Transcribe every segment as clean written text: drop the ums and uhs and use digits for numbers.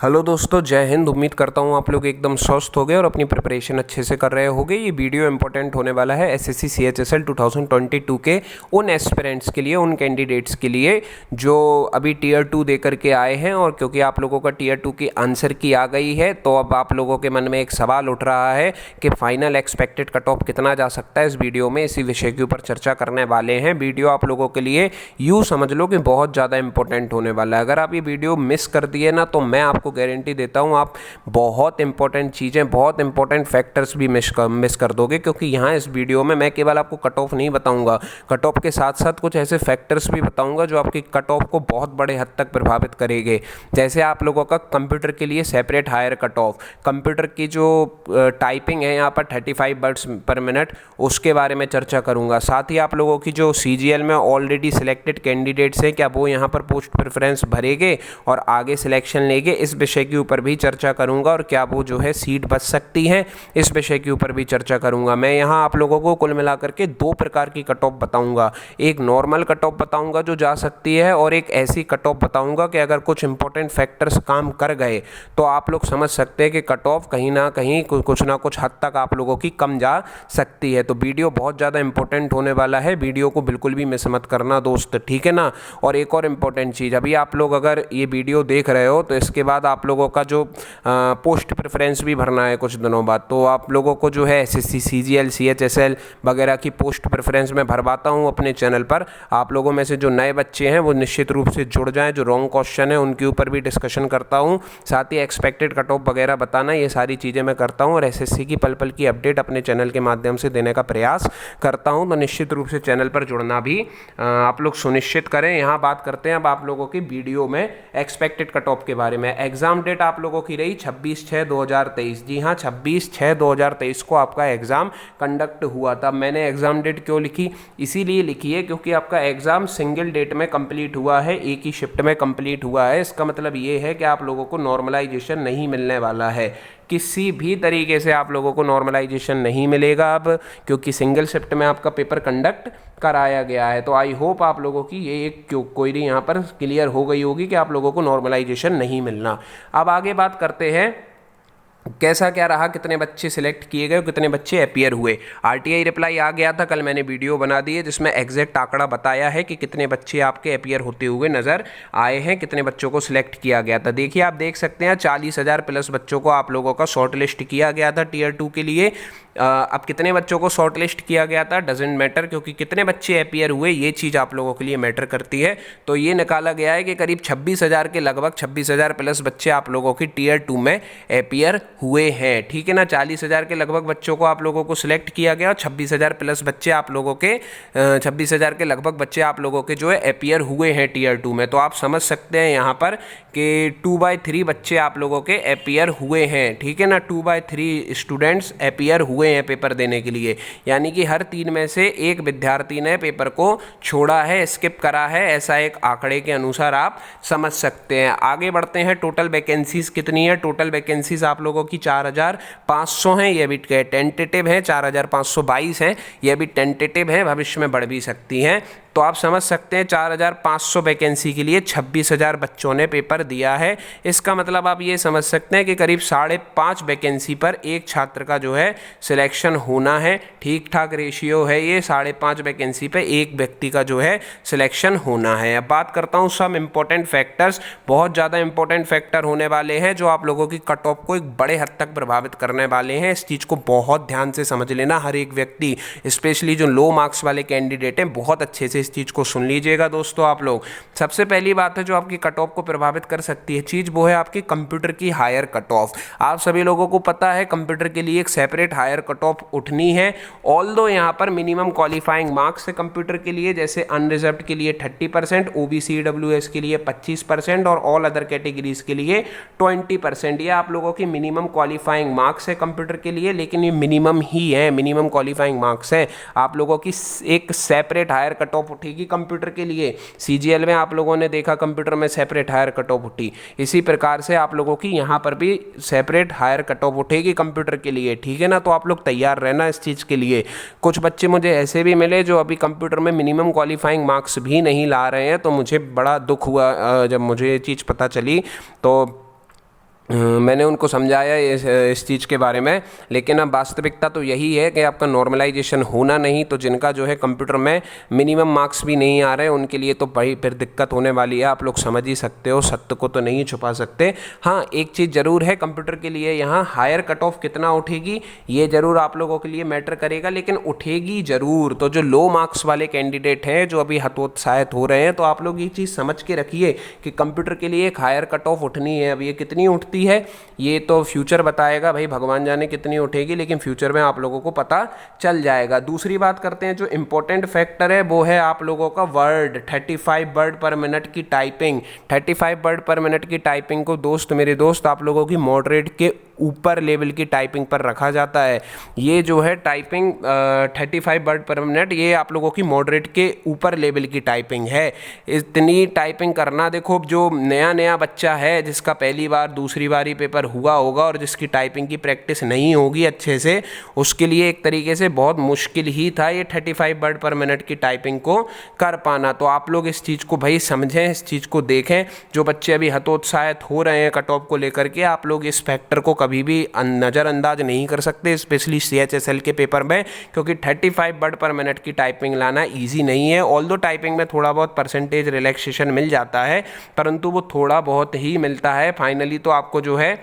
Hello दोस्तों, जय हिंद। उम्मीद करता हूँ आप लोग एकदम स्वस्थ हो गए और अपनी प्रिपरेशन अच्छे से कर रहे होगे। ये वीडियो इंपॉर्टेंट होने वाला है एसएससी सीएचएसएल 2022 के उन एस्पिरेंट्स के लिए, उन कैंडिडेट्स के लिए जो अभी टीयर 2 दे करके आए हैं। और क्योंकि आप लोगों का टीयर 2 की आंसर की आ गई है, तो अब आप लोगों के मन में एक सवाल उठ रहा है कि फाइनल एक्सपेक्टेड कट ऑफ कितना जा सकता है। इस वीडियो में इसी विषय के ऊपर चर्चा करने वाले हैं। वीडियो आप लोगों के लिए यूँ समझ लो कि बहुत ज़्यादा इंपॉर्टेंट होने वाला है। अगर आप ये वीडियो मिस कर दिए ना, तो मैं आपको गारंटी देता हूं आप बहुत इंपॉर्टेंट चीज़ें, बहुत इंपॉर्टेंट फैक्टर्स भी मिस कर दोगे। क्योंकि यहाँ इस वीडियो में मैं केवल आपको कट ऑफ नहीं बताऊंगा, कट ऑफ के साथ साथ कुछ ऐसे फैक्टर्स भी बताऊंगा जो आपकी कट ऑफ को बहुत बड़े हद तक प्रभावित करेंगे। जैसे आप लोगों का कंप्यूटर के लिए separate higher cut off, computer की जो टाइपिंग है यहाँ पर 35 वर्ड्स पर मिनट, उसके बारे में चर्चा करूँगा। साथ ही आप लोगों की जो सीजीएल में ऑलरेडी सिलेक्टेड कैंडिडेट्स हैं, क्या वो यहाँ पर पोस्ट प्रेफरेंस भरेंगे और आगे सिलेक्शन लेंगे, इस विषय के ऊपर भी चर्चा करूंगा। और क्या वो जो है सीट बच सकती है, इस विषय के ऊपर भी चर्चा करूंगा। मैं यहाँ आप लोगों को कुल मिलाकर के दो प्रकार की कट ऑफ बताऊंगा। एक नॉर्मल कट ऑफ बताऊंगा जो जा सकती है, और एक ऐसी कट ऑफ बताऊंगा कि अगर कुछ इंपॉर्टेंट फैक्टर्स काम कर गए तो आप लोग समझ सकते हैं कि कट ऑफ कहीं ना कहीं कुछ ना कुछ हद तक आप लोगों की कम जा सकती है। तो वीडियो बहुत ज़्यादा इंपॉर्टेंट होने वाला है, वीडियो को बिल्कुल भी मिस मत करना दोस्त, ठीक है ना। और एक और इम्पॉर्टेंट चीज़, अभी आप लोग अगर ये वीडियो देख रहे हो तो इसके बाद आप लोगों का जो पोस्ट प्रेफरेंस भी भरना है कुछ दिनों बाद, तो आप लोगों को जो है एसएससी सीजीएल सीएचएसएल वगैरह की पोस्ट प्रेफरेंस में भरवाता हूँ अपने चैनल पर। आप लोगों में से जो नए बच्चे हैं वो निश्चित रूप से जुड़ जाएं। जो रॉन्ग क्वेश्चन है उनके ऊपर भी डिस्कशन करता हूँ, साथ ही एक्सपेक्टेड कट ऑफ वगैरह बताना, ये सारी चीज़ें मैं करता हूँ। और एसएससी की पल पल की अपडेट अपने चैनल के माध्यम से देने का प्रयास करता हूँ। तो निश्चित रूप से चैनल पर जुड़ना भी आप लोग सुनिश्चित करें। यहाँ बात करते हैं अब आप लोगों की वीडियो में एक्सपेक्टेड कट ऑफ के बारे में। एग्जाम डेट आप लोगों की रही 26/6/2023। जी हाँ, 26/6/2023 को आपका एग्ज़ाम कंडक्ट हुआ था। मैंने एग्ज़ाम डेट क्यों लिखी, इसीलिए लिखी है क्योंकि आपका एग्ज़ाम सिंगल डेट में कंप्लीट हुआ है, एक ही शिफ्ट में कंप्लीट हुआ है। इसका मतलब ये है कि आप लोगों को नॉर्मलाइजेशन नहीं मिलने वाला है, किसी भी तरीके से आप लोगों को नॉर्मलाइजेशन नहीं मिलेगा अब, क्योंकि सिंगल शिफ्ट में आपका पेपर कंडक्ट कराया गया है। तो आई होप आप लोगों की ये एक क्वेरी यहाँ पर क्लियर हो गई होगी कि आप लोगों को नॉर्मलाइजेशन नहीं मिलना। अब आगे बात करते हैं कैसा क्या रहा, कितने बच्चे सिलेक्ट किए गए, कितने बच्चे अपीयर हुए। आरटीआई रिप्लाई आ गया था, कल मैंने वीडियो बना दी है जिसमें एग्जैक्ट आंकड़ा बताया है कि कितने बच्चे आपके अपीयर होते हुए नज़र आए हैं, कितने बच्चों को सिलेक्ट किया गया था। देखिए आप देख सकते हैं 40,000 प्लस बच्चों को आप लोगों का शॉर्ट लिस्ट किया गया था टीयर 2 के लिए। अब कितने बच्चों को शॉर्ट लिस्ट किया गया था डजेंट मैटर, क्योंकि कितने बच्चे अपीयर हुए ये चीज़ आप लोगों के लिए मैटर करती है। तो ये निकाला गया है कि करीब 26,000 के लगभग 26,000 प्लस बच्चे आप लोगों की टीयर 2 में अपीयर हुए हैं, ठीक है ना। 40,000 के लगभग बच्चों को आप लोगों को सिलेक्ट किया गया और 26,000 प्लस बच्चे आप लोगों के 26,000 के लगभग बच्चे आप लोगों के जो है अपीयर हुए हैं टीयर 2 में। तो आप समझ सकते हैं यहाँ पर कि 2/3 बच्चे आप लोगों के अपीयर हुए हैं, ठीक है ना। 2/3 स्टूडेंट्स अपीयर हुए हैं पेपर देने के लिए, यानी कि हर 3 में से एक विद्यार्थी ने पेपर को छोड़ा है, स्किप करा है, ऐसा एक आंकड़े के अनुसार आप समझ सकते हैं। आगे बढ़ते हैं, टोटल वैकेंसीज कितनी है। टोटल वैकेंसीज आप लोगों की 4,500 हैं, ये भी टेंटेटिव है। 4,522 हैं, ये भी टेंटेटिव है, भविष्य में बढ़ भी सकती हैं। तो आप समझ सकते हैं 4,500 वैकेंसी के लिए 26,000 बच्चों ने पेपर दिया है। इसका मतलब आप ये समझ सकते हैं कि करीब 5.5 वैकेंसी पर एक छात्र का जो है सिलेक्शन होना है। ठीक ठाक रेशियो है ये, 5.5 वैकेंसी पे एक व्यक्ति का जो है सिलेक्शन होना है। अब बात करता हूँ सब इंपॉर्टेंट फैक्टर्स, बहुत ज़्यादा इंपॉर्टेंट फैक्टर होने वाले हैं जो आप लोगों की कट ऑफ को एक बड़े हद तक प्रभावित करने वाले हैं। इस चीज़ को बहुत ध्यान से समझ लेना हर एक व्यक्ति, स्पेशली जो लो मार्क्स वाले कैंडिडेट हैं, बहुत अच्छे से इस चीज़ को सुन लीजिएगा दोस्तों आप लोग। सबसे पहली बात है जो आपकी कट ऑफ को प्रभावित कर सकती है चीज़, वो है आपकी कंप्यूटर की हायर कट ऑफ। आप सभी लोगों को पता है कंप्यूटर के लिए एक सेपरेट हायर कट ऑफ उठनी है। ऑल्दो यहाँ पर मिनिमम क्वालिफाइंग मार्क्स है कंप्यूटर के लिए, जैसे अनरिजर्व्ड के लिए 30%, ओबीसी ईडब्ल्यूएस के लिए 25% और ऑल अदर कैटेगरीज के लिए 20%। ये आप लोगों की मिनिमम क्वालिफाइंग मार्क्स है कंप्यूटर के लिए, लेकिन ये मिनिमम ही है, मिनिमम क्वालिफाइंग मार्क्स है। आप लोगों की एक सेपरेट हायर कट ऑफ उठेगी कंप्यूटर के लिए। सीजीएल में आप लोगों ने देखा कंप्यूटर में सेपरेट हायर कट ऑफ उठी, इसी प्रकार से आप लोगों की यहाँ पर भी सेपरेट हायर कट ऑफ उठेगी कंप्यूटर के लिए, ठीक है ना। तो आप लोग तैयार रहना इस चीज़ के लिए। कुछ बच्चे मुझे ऐसे भी मिले जो अभी कंप्यूटर में मिनिमम क्वालिफाइंग मार्क्स भी नहीं ला रहे हैं, तो मुझे बड़ा दुख हुआ जब मुझे ये चीज़ पता चली। तो मैंने उनको समझाया इस चीज़ के बारे में, लेकिन अब वास्तविकता तो यही है कि आपका नॉर्मलाइजेशन होना नहीं, तो जिनका जो है कंप्यूटर में मिनिमम मार्क्स भी नहीं आ रहे उनके लिए तो भाई फिर दिक्कत होने वाली है। आप लोग समझ ही सकते हो, सत्य को तो नहीं छुपा सकते। हाँ, एक चीज़ ज़रूर है कंप्यूटर के लिए, यहाँ हायर कट ऑफ कितना उठेगी ये ज़रूर आप लोगों के लिए मैटर करेगा, लेकिन उठेगी ज़रूर। तो जो लो मार्क्स वाले कैंडिडेट हैं जो अभी हतोत्साहित हो रहे हैं, तो आप लोग ये चीज़ समझ के रखिए कि कंप्यूटर के लिए एक हायर कट ऑफ उठनी है। अब ये कितनी उठती है ये तो फ्यूचर बताएगा, भाई भगवान जाने कितनी उठेगी, लेकिन फ्यूचर में आप लोगों को पता चल जाएगा। दूसरी बात करते हैं, जो इंपॉर्टेंट फैक्टर है वो है आप लोगों का वर्ड, 35 वर्ड पर मिनट की टाइपिंग। 35 वर्ड पर मिनट की टाइपिंग को दोस्त, मेरे दोस्त, आप लोगों की मॉडरेट के ऊपर लेवल की टाइपिंग पर रखा जाता है। ये जो है टाइपिंग 35 वर्ड पर मिनट, ये आप लोगों की मॉडरेट के ऊपर लेवल की टाइपिंग है। इतनी टाइपिंग करना, देखो जो नया नया बच्चा है जिसका पहली बार दूसरी बार ही पेपर हुआ होगा और जिसकी टाइपिंग की प्रैक्टिस नहीं होगी अच्छे से, उसके लिए एक तरीके से बहुत मुश्किल ही था ये 35 वर्ड पर मिनट की टाइपिंग को कर पाना। तो आप लोग इस चीज़ को भाई समझें, इस चीज़ को देखें। जो बच्चे अभी हतोत्साहित हो रहे हैं कट ऑफ को लेकर के, आप लोग इस फैक्टर को कभी भी नज़रअंदाज नहीं कर सकते, स्पेशली CHSL के पेपर में, क्योंकि 35 वर्ड पर मिनट की टाइपिंग लाना ईजी नहीं है। ऑल्दो टाइपिंग में थोड़ा बहुत परसेंटेज रिलैक्सेशन मिल जाता है, परंतु वो थोड़ा बहुत ही मिलता है। फाइनली तो आपको जो है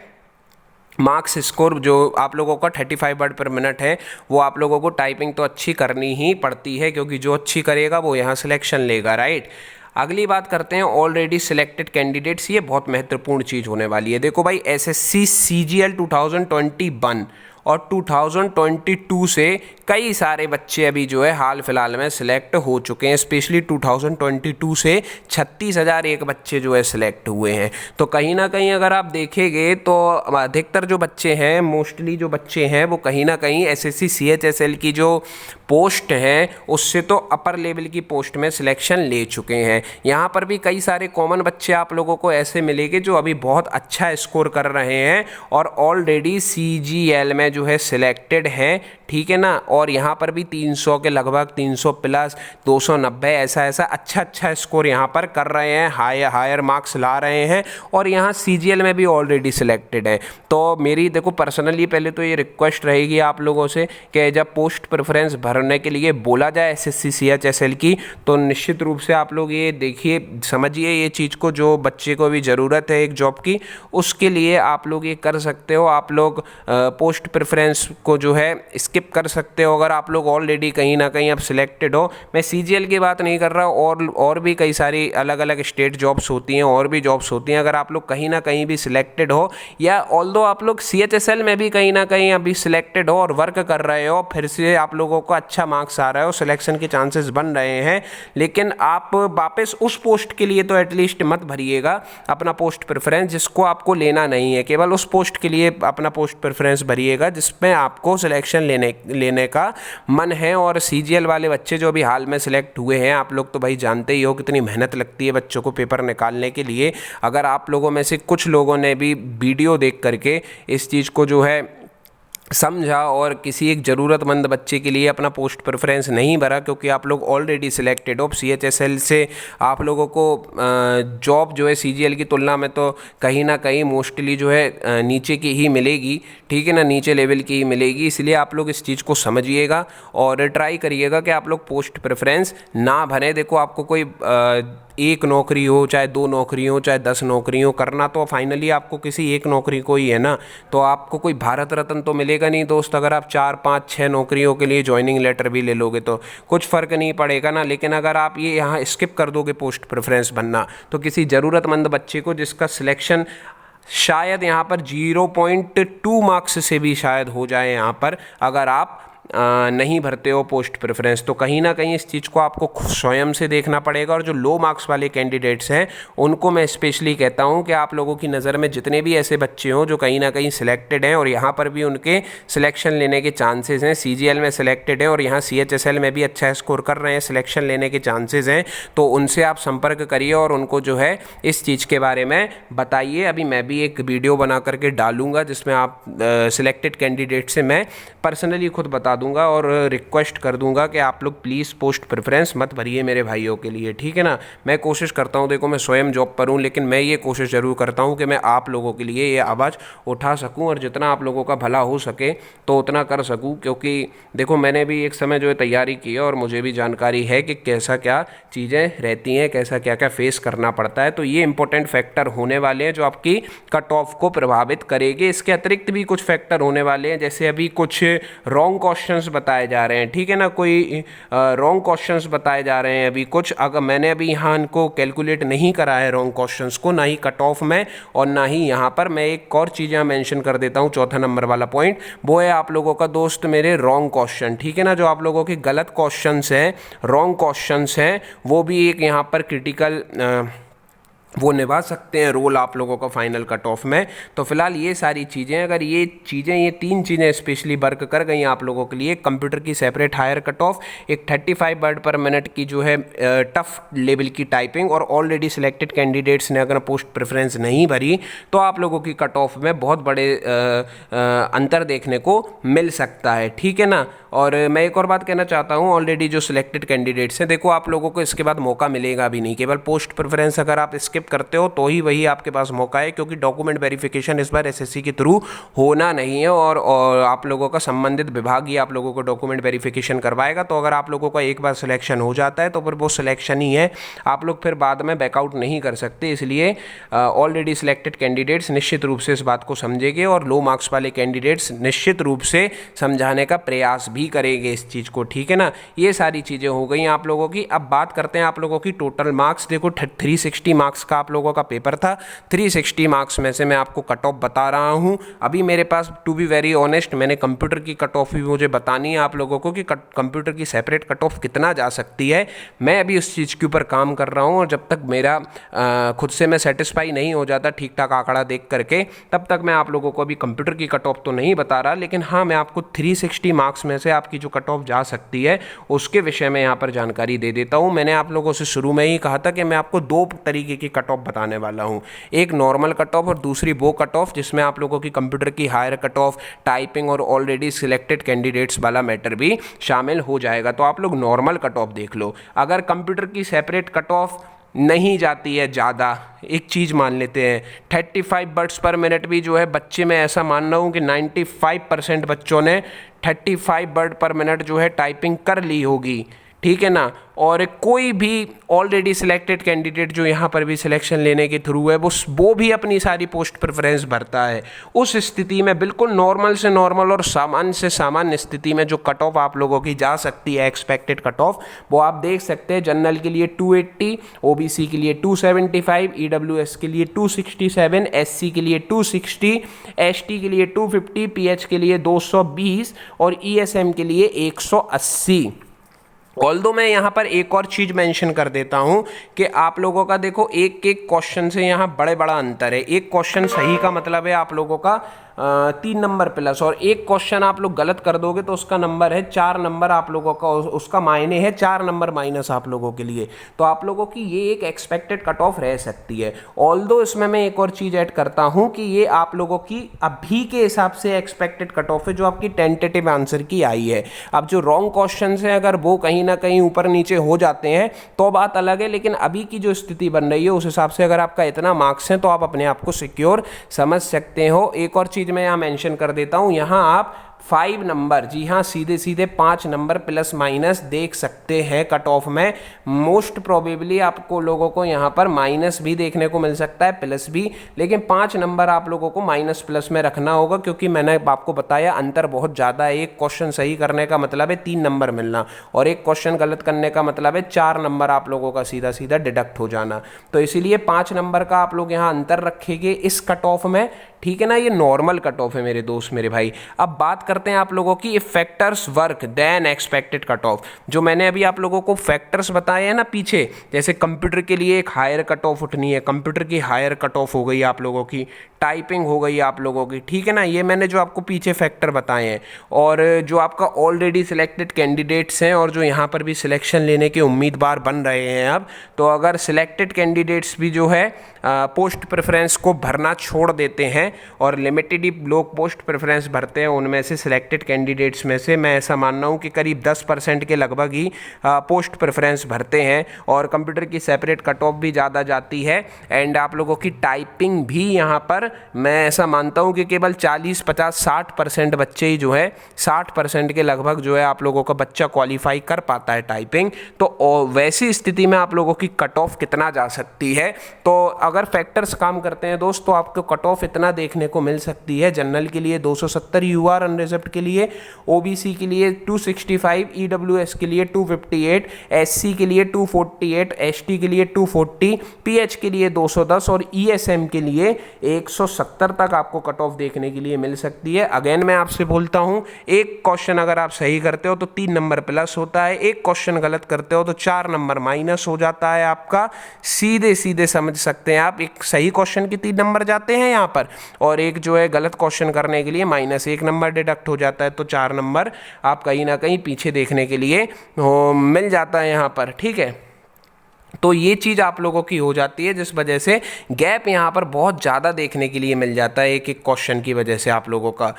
मार्क्स स्कोर जो आप लोगों का 35 वर्ड पर मिनट है, वो आप लोगों को टाइपिंग तो अच्छी करनी ही पड़ती है, क्योंकि जो अच्छी करेगा वो यहाँ सिलेक्शन लेगा, राइट। अगली बात करते हैं ऑलरेडी सिलेक्टेड कैंडिडेट्स। ये बहुत महत्वपूर्ण चीज़ होने वाली है। देखो भाई, SSC CGL 2021 और 2022 से कई सारे बच्चे अभी जो है हाल फिलहाल में सिलेक्ट हो चुके हैं। स्पेशली 2022 से 36,001 बच्चे जो है सिलेक्ट हुए हैं। तो कहीं ना कहीं अगर आप देखेंगे तो अधिकतर जो बच्चे हैं, मोस्टली जो बच्चे हैं, वो कहीं ना कहीं SSC CHSL की जो पोस्ट हैं उससे तो अपर लेवल की पोस्ट में सिलेक्शन ले चुके हैं। यहाँ पर भी कई सारे कॉमन बच्चे आप लोगों को ऐसे मिलेंगे जो अभी बहुत अच्छा स्कोर कर रहे हैं और ऑलरेडी CGL में जो है सिलेक्टेड हैं, ठीक है ना। और यहाँ पर भी 300 के लगभग, 300 प्लस, 290 ऐसा अच्छा स्कोर यहाँ पर कर रहे हैं, हायर मार्क्स ला रहे हैं और यहाँ CGL में भी ऑलरेडी सिलेक्टेड है। तो मेरी देखो पर्सनली पहले तो ये रिक्वेस्ट रहेगी आप लोगों से कि जब पोस्ट प्रेफरेंस भरने के लिए बोला जाए SSC CHSL की, तो निश्चित रूप से आप लोग ये देखिए, समझिए ये चीज़ को, जो बच्चे को भी ज़रूरत है एक जॉब की, उसके लिए आप लोग ये कर सकते हो। आप लोग पोस्ट प्रेफरेंस को जो है स्किप कर सकते हो अगर आप लोग ऑलरेडी कहीं ना कहीं अब सिलेक्टेड हो। मैं CGL की बात नहीं कर रहा, और भी कई सारी अलग अलग स्टेट जॉब्स होती हैं, और भी जॉब्स होती हैं। अगर आप लोग कहीं ना कहीं भी सिलेक्टेड हो, या ऑल्दो आप लोग CHSL में भी कहीं ना कहीं अभी सिलेक्टेड हो और वर्क कर रहे हो, फिर से आप लोगों को अच्छा मार्क्स आ रहा हो, सिलेक्शन के चांसेस बन रहे हैं, लेकिन आप वापस उस पोस्ट के लिए तो एटलीस्ट मत भरिएगा अपना पोस्ट प्रेफरेंस जिसको आपको लेना नहीं है। केवल उस पोस्ट के लिए अपना पोस्ट प्रेफरेंस भरिएगा जिसमें आपको सिलेक्शन लेने का मन है। और CGL वाले बच्चे जो अभी हाल में सिलेक्ट हुए हैं, आप लोग तो भाई जानते ही हो कितनी मेहनत लगती है बच्चों को पेपर निकालने के लिए। अगर आप लोगों में से कुछ लोगों ने भी वीडियो देख करके इस चीज़ को जो है समझा और किसी एक ज़रूरतमंद बच्चे के लिए अपना पोस्ट प्रेफरेंस नहीं भरा, क्योंकि आप लोग ऑलरेडी सिलेक्टेड हो, CHSL से आप लोगों को जॉब जो है CGL की तुलना में तो कहीं ना कहीं मोस्टली जो है नीचे की ही मिलेगी, ठीक है ना, नीचे लेवल की ही मिलेगी। इसलिए आप लोग इस चीज़ को समझिएगा और ट्राई करिएगा कि आप लोग पोस्ट प्रेफरेंस ना भरें। देखो, आपको कोई एक नौकरी हो, चाहे 2 नौकरी हो, चाहे 10 नौकरी हो, करना तो फाइनली आपको किसी एक नौकरी को ही है ना। तो आपको कोई भारत रत्न तो मिलेगा नहीं दोस्त, अगर आप 4, 5, 6 नौकरियों के लिए ज्वाइनिंग लेटर भी ले लोगे तो कुछ फ़र्क नहीं पड़ेगा ना। लेकिन अगर आप ये यहाँ स्किप कर दोगे पोस्ट प्रेफरेंस बनना, तो किसी ज़रूरतमंद बच्चे को जिसका सिलेक्शन शायद यहाँ पर 0.2 मार्क्स से भी शायद हो जाए यहाँ पर, अगर आप नहीं भरते हो पोस्ट प्रेफरेंस, तो कहीं ना कहीं इस चीज़ को आपको स्वयं से देखना पड़ेगा। और जो लो मार्क्स वाले कैंडिडेट्स हैं उनको मैं स्पेशली कहता हूं कि आप लोगों की नज़र में जितने भी ऐसे बच्चे हों जो कहीं ना कहीं सिलेक्टेड हैं और यहाँ पर भी उनके सिलेक्शन लेने के चांसेस हैं, CGL में सिलेक्टेड है और यहाँ CHSL में भी अच्छा स्कोर कर रहे हैं, सिलेक्शन लेने के चांसेस हैं, तो उनसे आप संपर्क करिए और उनको जो है इस चीज़ के बारे में बताइए। अभी मैं भी एक वीडियो बना करके डालूंगा जिसमें आप सिलेक्टेड कैंडिडेट से मैं पर्सनली खुद बता दूंगा और रिक्वेस्ट कर दूंगा कि आप लोग प्लीज़ पोस्ट प्रेफरेंस मत भरिए मेरे भाइयों के लिए, ठीक है ना। मैं कोशिश करता हूँ, देखो मैं स्वयं जॉब पर हूँ, लेकिन मैं ये कोशिश ज़रूर करता हूँ कि मैं आप लोगों के लिए ये आवाज़ उठा सकूँ और जितना आप लोगों का भला हो सके तो उतना कर सकूँ, क्योंकि देखो मैंने भी एक समय जो है तैयारी की है और मुझे भी जानकारी है कि कैसा क्या चीज़ें रहती हैं, कैसा क्या क्या फेस करना पड़ता है। तो ये इंपॉर्टेंट फैक्टर होने वाले हैं जो आपकी कट ऑफ को प्रभावित करेंगे। इसके अतिरिक्त भी कुछ फैक्टर होने वाले हैं, जैसे अभी कुछ रॉन्ग क्वेश्चंस बताए जा रहे हैं, ठीक है ना, कोई रॉन्ग क्वेश्चंस बताए जा रहे हैं अभी कुछ। अगर मैंने अभी यहाँ इनको कैलकुलेट नहीं करा है रॉन्ग क्वेश्चंस को, ना ही कट ऑफ में और ना ही यहाँ पर। मैं एक और चीज़ यहाँ मेंशन कर देता हूँ, चौथा नंबर वाला पॉइंट, वो है आप लोगों का दोस्त मेरे रॉन्ग क्वेश्चन, ठीक है ना। जो आप लोगों के गलत क्वेश्चंस हैं, रॉन्ग क्वेश्चंस हैं, वो भी एक यहाँ पर क्रिटिकल वो निभा सकते हैं रोल आप लोगों का फाइनल कट ऑफ में। तो फिलहाल ये सारी चीज़ें, अगर ये तीन चीज़ें स्पेशली वर्क कर गई आप लोगों के लिए, कंप्यूटर की सेपरेट हायर कट ऑफ, एक 35 वर्ड पर मिनट की जो है टफ लेवल की टाइपिंग, और ऑलरेडी सिलेक्टेड कैंडिडेट्स ने अगर पोस्ट प्रेफरेंस नहीं भरी तो आप लोगों की कट ऑफ में बहुत बड़े अंतर देखने को मिल सकता है, ठीक है ना। और मैं एक और बात कहना चाहता हूँ, ऑलरेडी जो सिलेक्टेड कैंडिडेट्स हैं, देखो आप लोगों को इसके बाद मौका मिलेगा भी नहीं, केवल पोस्ट प्रेफरेंस अगर आप स्किप करते हो तो ही वही आपके पास मौका है, क्योंकि डॉक्यूमेंट वेरिफिकेशन इस बार एसएससी के थ्रू होना नहीं है और आप लोगों का संबंधित विभाग ही आप लोगों को डॉक्यूमेंट वेरिफिकेशन करवाएगा। तो अगर आप लोगों का एक बार सिलेक्शन हो जाता है तो फिर वो सिलेक्शन ही है, आप लोग फिर बाद में बैकआउट नहीं कर सकते। इसलिए ऑलरेडी सिलेक्टेड कैंडिडेट्स निश्चित रूप से इस बात को समझेंगे और लो मार्क्स वाले कैंडिडेट्स निश्चित रूप से समझाने का प्रयास भी करेंगे इस चीज़ को, ठीक है ना। ये सारी चीज़ें हो गई आप लोगों की। अब बात करते हैं आप लोगों की टोटल मार्क्स। देखो 360 मार्क्स का आप लोगों का पेपर था, 360 मार्क्स में से मैं आपको कट ऑफ बता रहा हूं। अभी मेरे पास टू बी वेरी ऑनेस्ट मैंने कंप्यूटर की कट ऑफ भी मुझे बतानी है आप लोगों को कि कंप्यूटर की सेपरेट कट ऑफ कितना जा सकती है। मैं अभी उस चीज़ के ऊपर काम कर रहा हूं और जब तक मेरा खुद से मैं सेटिस्फाई नहीं हो जाता ठीक ठाक आंकड़ा देख करके, तब तक मैं आप लोगों को अभी कंप्यूटर की कट ऑफ तो नहीं बता रहा। लेकिन हाँ, मैं आपको 360 मार्क्स में से आपकी जो कट ऑफ जा सकती है उसके विषय में यहाँ पर जानकारी दे देता हूँ। मैंने आप लोगों से शुरू में ही कहा था कि मैं आपको दो तरीके की कट ऑफ बताने वाला हूँ, एक नॉर्मल कट ऑफ और दूसरी वो कट ऑफ जिसमें आप लोगों की कंप्यूटर की हायर कट ऑफ, टाइपिंग और ऑलरेडी सिलेक्टेड कैंडिडेट्स वाला मैटर भी शामिल हो जाएगा। तो आप लोग नॉर्मल कट ऑफ देख लो। अगर कंप्यूटर की सेपरेट कट ऑफ नहीं जाती है ज़्यादा, एक चीज़ मान लेते हैं 35 वर्ड्स पर मिनट भी जो है बच्चे, मैं ऐसा मान रहा हूँ कि 95% बच्चों ने 35 वर्ड पर मिनट जो है टाइपिंग कर ली होगी, ठीक है ना। और कोई भी ऑलरेडी सिलेक्टेड कैंडिडेट जो यहाँ पर भी सिलेक्शन लेने के थ्रू है वो भी अपनी सारी पोस्ट प्रेफरेंस भरता है। उस स्थिति में बिल्कुल नॉर्मल से नॉर्मल और सामान्य से सामान्य स्थिति में जो कट ऑफ आप लोगों की जा सकती है एक्सपेक्टेड कट ऑफ, वो आप देख सकते हैं। जनरल के लिए 280, ओबीसी के लिए 275, ईडब्ल्यूएस के लिए 267, एससी के लिए 260, एसटी के लिए 250, पीएच के लिए 220 और ईएसएम के लिए 180। ऑल्दो मैं यहाँ पर एक और चीज़ मेंशन कर देता हूँ कि आप लोगों का देखो एक एक क्वेश्चन से यहाँ बड़ा अंतर है। एक क्वेश्चन सही का मतलब है आप लोगों का 3 नंबर प्लस, और एक क्वेश्चन आप लोग गलत कर दोगे तो उसका नंबर है 4 नंबर आप लोगों का, उसका मायने है 4 नंबर माइनस आप लोगों के लिए। तो आप लोगों की ये एक एक्सपेक्टेड कट ऑफ रह सकती है। ऑल्दो इसमें मैं एक और चीज़ ऐड करता हूँ कि ये आप लोगों की अभी के हिसाब से एक्सपेक्टेड कट ऑफ है जो आपकी टेंटेटिव आंसर की आई है। अब जो रॉन्ग क्वेश्चन है अगर वो कहीं ना कहीं ऊपर नीचे हो जाते हैं तो बात अलग है, लेकिन अभी की जो स्थिति बन रही है उस हिसाब से अगर आपका इतना मार्क्स है तो आप अपने आप को सिक्योर समझ सकते हो। एक और चीज़ मैं यहाँ मेंशन कर देता हूँ, यहाँ आप 5 नंबर, जी हाँ, सीधे सीधे 5 नंबर प्लस माइनस देख सकते हैं कट ऑफ में। मोस्ट प्रोबेबली आपको लोगों को यहाँ पर माइनस भी देखने को मिल सकता है, प्लस भी, लेकिन 5 नंबर आप लोगों को माइनस प्लस में रखना होगा, क्योंकि मैंने आपको बताया अंतर बहुत ज़्यादा है। एक क्वेश्चन सही करने का मतलब है 3 नंबर मिलना और एक क्वेश्चन गलत करने का मतलब है 4 नंबर आप लोगों का सीधा सीधा डिडक्ट हो जाना। तो इसीलिए 5 नंबर का आप लोग यहाँ अंतर रखेंगे इस कट ऑफ में, ठीक है ना। ये नॉर्मल कट ऑफ है मेरे दोस्त मेरे भाई। अब बात करते हैं आप लोगों की if factors work then expected cut off. जो मैंने अभी आप लोगों को फैक्टर्स बताए हैं ना पीछे, जैसे कंप्यूटर के लिए एक हायर कट ऑफ उठनी है, कंप्यूटर की हायर कट ऑफ हो गई आप लोगों की, टाइपिंग हो गई आप लोगों की, ठीक है ना। ये मैंने जो आपको पीछे फैक्टर बताए हैं। और जो आपका ऑलरेडी सिलेक्टेड कैंडिडेट्स हैं और जो यहाँ पर भी सिलेक्शन लेने के उम्मीदवार बन रहे हैं अब, तो अगर सिलेक्टेड कैंडिडेट्स भी जो है पोस्ट प्रेफरेंस को भरना छोड़ देते हैं और लिमिटेड ही लोग पोस्ट प्रेफरेंस भरते हैं, उनमें से सिलेक्टेड कैंडिडेट्स में से मैं ऐसा मान रहा हूँ कि करीब 10% के लगभग ही पोस्ट प्रेफरेंस भरते हैं और कंप्यूटर की सेपरेट कट ऑफ भी ज़्यादा जाती है। एंड आप लोगों की टाइपिंग भी यहाँ पर मैं ऐसा मानता हूँ कि केवल 40, 50, 60% बच्चे ही जो है 60% के लगभग जो है आप लोगों का बच्चा क्वालिफाई कर पाता है टाइपिंग। तो वैसी स्थिति में आप लोगों की कट ऑफ कितना जा सकती है, तो अगर फैक्टर्स काम करते हैं दोस्त तो आपको कट ऑफ इतना देखने को मिल सकती है। जनरल के लिए 270, यूआर अनरिजर्व्ड के लिए, ओबीसी के लिए 265, ईडब्ल्यूएस के लिए 258, एससी के लिए 248, एसटी के लिए 240, पीएच के लिए 210 और ईएसएम के लिए 170 तक आपको कट ऑफ देखने के लिए मिल सकती है। अगेन मैं आपसे बोलता हूं, एक क्वेश्चन अगर आप सही करते हो तो 3 नंबर प्लस होता है, एक क्वेश्चन गलत करते हो तो 4 नंबर माइनस हो जाता है आपका। सीधे सीधे समझ सकते हैं आप, एक सही क्वेश्चन के 3 नंबर जाते हैं यहाँ पर और एक जो है गलत क्वेश्चन करने के लिए -1 नंबर डिडक्ट हो जाता है, तो 4 नंबर आप कहीं ना कहीं पीछे देखने के लिए मिल जाता है यहाँ पर। ठीक है, तो ये चीज़ आप लोगों की हो जाती है जिस वजह से गैप यहाँ पर बहुत ज़्यादा देखने के लिए मिल जाता है एक एक क्वेश्चन की वजह से आप लोगों का।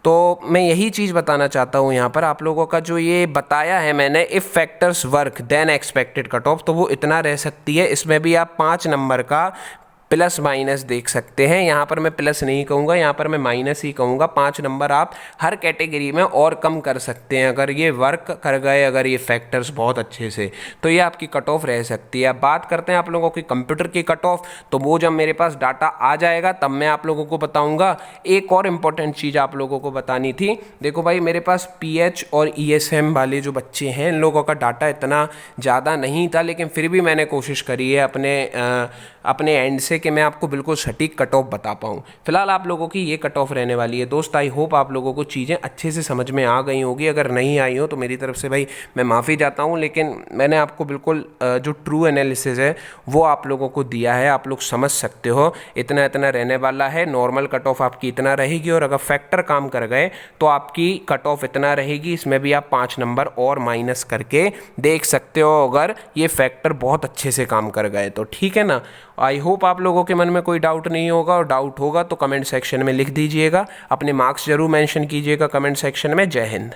तो मैं यही चीज़ बताना चाहता हूँ यहाँ पर आप लोगों का जो ये बताया है मैंने, if factors work then expected cut off, तो वो इतना रह सकती है। इसमें भी आप 5 नंबर का प्लस माइनस देख सकते हैं। यहाँ पर मैं प्लस नहीं कहूँगा, यहाँ पर मैं माइनस ही कहूँगा। 5 नंबर आप हर कैटेगरी में और कम कर सकते हैं अगर ये वर्क कर गए, अगर ये फैक्टर्स बहुत अच्छे से, तो ये आपकी कट ऑफ रह सकती है। अब बात करते हैं आप लोगों की कंप्यूटर की कट ऑफ, तो वो जब मेरे पास डाटा आ जाएगा तब मैं आप लोगों को बताऊँगा। एक और इम्पॉर्टेंट चीज़ आप लोगों को बतानी थी, देखो भाई मेरे पास पीएच और ईएसएम वाले जो बच्चे हैं इन लोगों का डाटा इतना ज़्यादा नहीं था, लेकिन फिर भी मैंने कोशिश करी है अपने एंड से कि मैं आपको बिल्कुल सटीक कट ऑफ बता पाऊँ। फिलहाल आप लोगों की ये कट ऑफ रहने वाली है दोस्त। आई होप आप लोगों को चीज़ें अच्छे से समझ में आ गई होगी। अगर नहीं आई हो तो मेरी तरफ से भाई मैं माफ़ी चाहता हूँ, लेकिन मैंने आपको बिल्कुल जो ट्रू एनालिसिस है वो आप लोगों को दिया है, आप लोग समझ सकते हो। इतना इतना रहने वाला है, नॉर्मल कट ऑफ आपकी इतना रहेगी और अगर फैक्टर काम कर गए तो आपकी कट ऑफ इतना रहेगी। इसमें भी आप 5 नंबर और माइनस करके देख सकते हो अगर ये फैक्टर बहुत अच्छे से काम कर गए तो। ठीक है ना, आई होप आप लोगों के मन में कोई डाउट नहीं होगा, और डाउट होगा तो कमेंट सेक्शन में लिख दीजिएगा। अपने मार्क्स जरूर मेंशन कीजिएगा कमेंट सेक्शन में। जय हिंद।